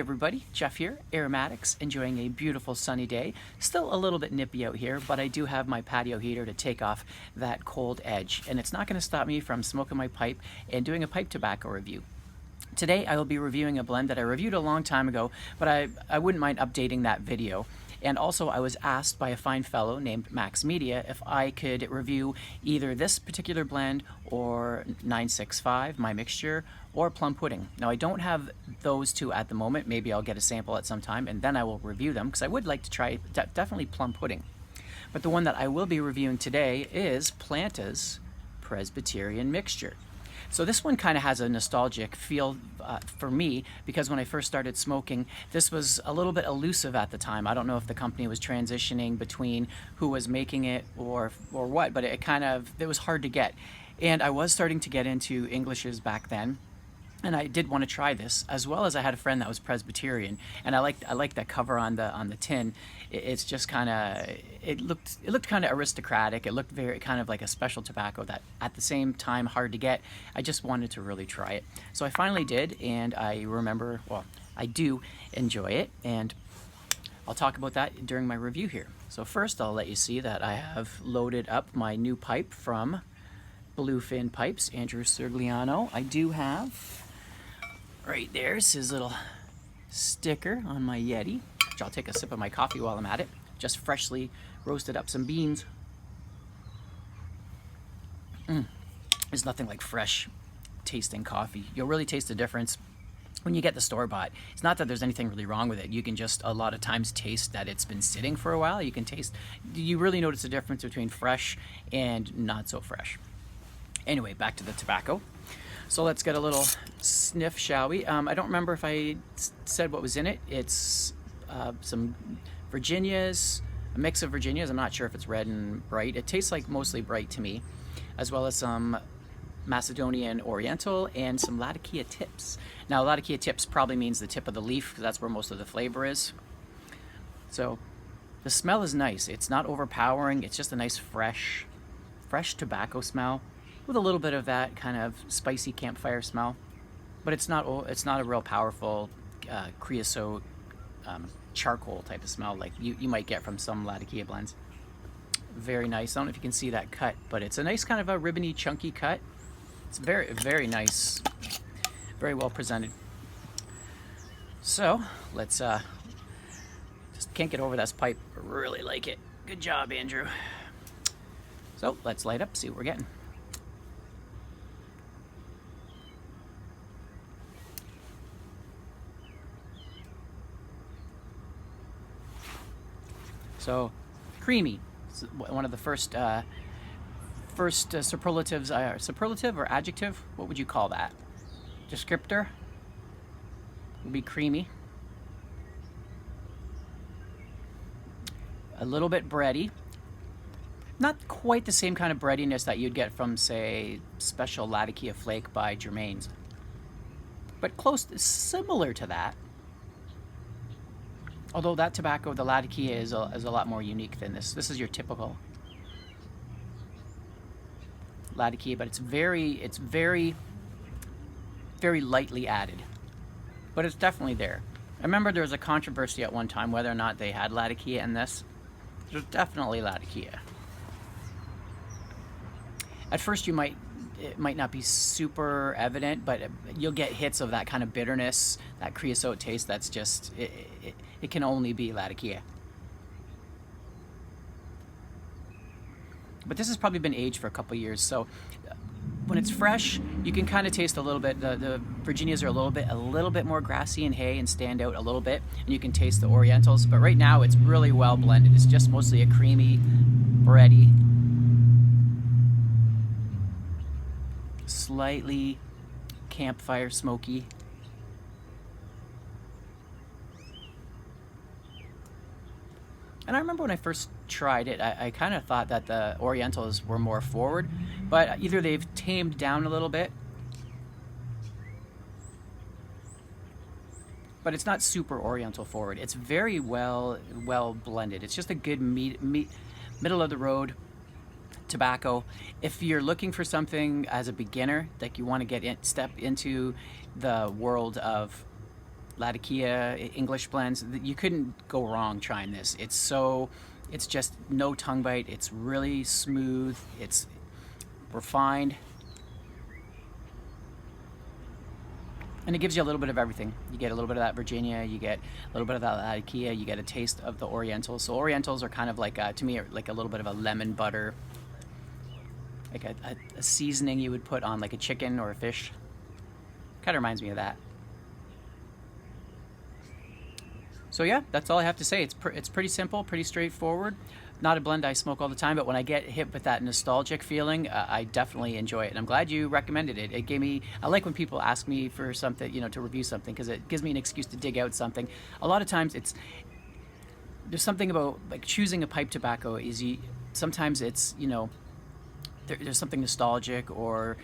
everybody, Jeff here, Aromatics, enjoying a beautiful sunny day. Still a little bit nippy out here, but I do have my patio heater to take off that cold edge, and it's not going to stop me from smoking my pipe and doing a pipe tobacco review. Today I will be reviewing a blend that I reviewed a long time ago, but I wouldn't mind updating that video. And also I was asked by a fine fellow named Max Media if I could review either this particular blend or 965, my mixture, or plum pudding. Now I don't have those two at the moment. Maybe I'll get a sample at some time and then I will review them because I would like to try definitely plum pudding. But the one that I will be reviewing today is Planta's Presbyterian Mixture. So this one kind of has a nostalgic feel for me because when I first started smoking, this was a little bit elusive at the time. I don't know if the company was transitioning between who was making it or what, but it was hard to get. And I was starting to get into Englishes back then. And I did want to try this, as well as I had a friend that was Presbyterian, and I liked that cover on the tin. It's just kind of it looked kind of aristocratic. It looked very kind of like a special tobacco that at the same time hard to get. I just wanted to really try it, so I finally did, and I remember, well, I do enjoy it, and I'll talk about that during my review here. So first, I'll let you see that I have loaded up my new pipe from Bluefin Pipes, Andrew Sergliano. I do have. Right there's his little sticker on my Yeti, which I'll take a sip of my coffee while I'm at it. Just freshly roasted up some beans. There's nothing like fresh tasting coffee. You'll really taste the difference when you get the store-bought. It's not that there's anything really wrong with it. You can just a lot of times taste that it's been sitting for a while. You really notice the difference between fresh and not so fresh. Anyway, back to the tobacco. So let's get a little sniff, shall we? I don't remember if I said what was in it. It's some Virginias, a mix of Virginias. I'm not sure if it's red and bright. It tastes like mostly bright to me, as well as some Macedonian Oriental and some Latakia tips. Now, Latakia tips probably means the tip of the leaf because that's where most of the flavor is. So the smell is nice. It's not overpowering. It's just a nice fresh tobacco smell, with a little bit of that kind of spicy campfire smell, but it's not a real powerful creosote charcoal type of smell like you might get from some Latakia blends. Very nice. I don't know if you can see that cut, but it's a nice kind of a ribbony, chunky cut. It's very, very nice, very well presented. So let's just can't get over this pipe. Really like it. Good job, Andrew. So let's light up, see what we're getting. So, creamy. It's one of the first superlatives. Superlative or adjective? What would you call that? Descriptor would be creamy. A little bit bready. Not quite the same kind of breadiness that you'd get from, say, Special Latakia Flake by Germain's, but close, similar to that. Although that tobacco, the Latakia, is a lot more unique than this. This is your typical Latakia, but it's very, very lightly added. But it's definitely there. I remember there was a controversy at one time whether or not they had Latakia in this. There's definitely Latakia. At first, it might not be super evident, but you'll get hits of that kind of bitterness, that creosote taste. That's just it can only be Latakia. But this has probably been aged for a couple years, so when it's fresh, you can kind of taste a little bit. The Virginias are a little bit more grassy and hay and stand out a little bit, and you can taste the Orientals. But right now, it's really well blended. It's just mostly a creamy, bready, slightly campfire smoky. And I remember when I first tried it, I kind of thought that the Orientals were more forward, but either they've tamed down a little bit, but it's not super Oriental forward. It's very well blended. It's just a good middle of the road tobacco. If you're looking for something as a beginner, like you want to step into the world of Latakia, English blends. You couldn't go wrong trying this. It's just no tongue bite. It's really smooth. It's refined. And it gives you a little bit of everything. You get a little bit of that Virginia, you get a little bit of that Latakia, you get a taste of the Orientals. So Orientals are kind of like, to me, like a little bit of a lemon butter, like a seasoning you would put on like a chicken or a fish. Kind of reminds me of that. So yeah, that's all I have to say. It's pretty simple, pretty straightforward. Not a blend I smoke all the time, but when I get hit with that nostalgic feeling, I definitely enjoy it. And I'm glad you recommended it. It gave me, I like when people ask me for something, you know, to review something, because it gives me an excuse to dig out something. A lot of times there's something about like choosing a pipe tobacco sometimes it's, you know, there's something nostalgic, or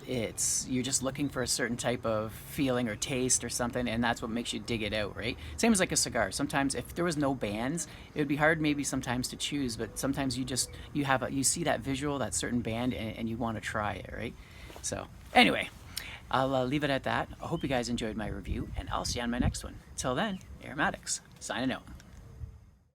you're just looking for a certain type of feeling or taste or something, and that's what makes you dig it out, right? Same as like a cigar. Sometimes if there was no bands, it would be hard maybe sometimes to choose, but sometimes you see that visual, that certain band, and you want to try it, right? So anyway, I'll leave it at that. I hope you guys enjoyed my review, and I'll see you on my next one. Till then, Aromatics, signing out.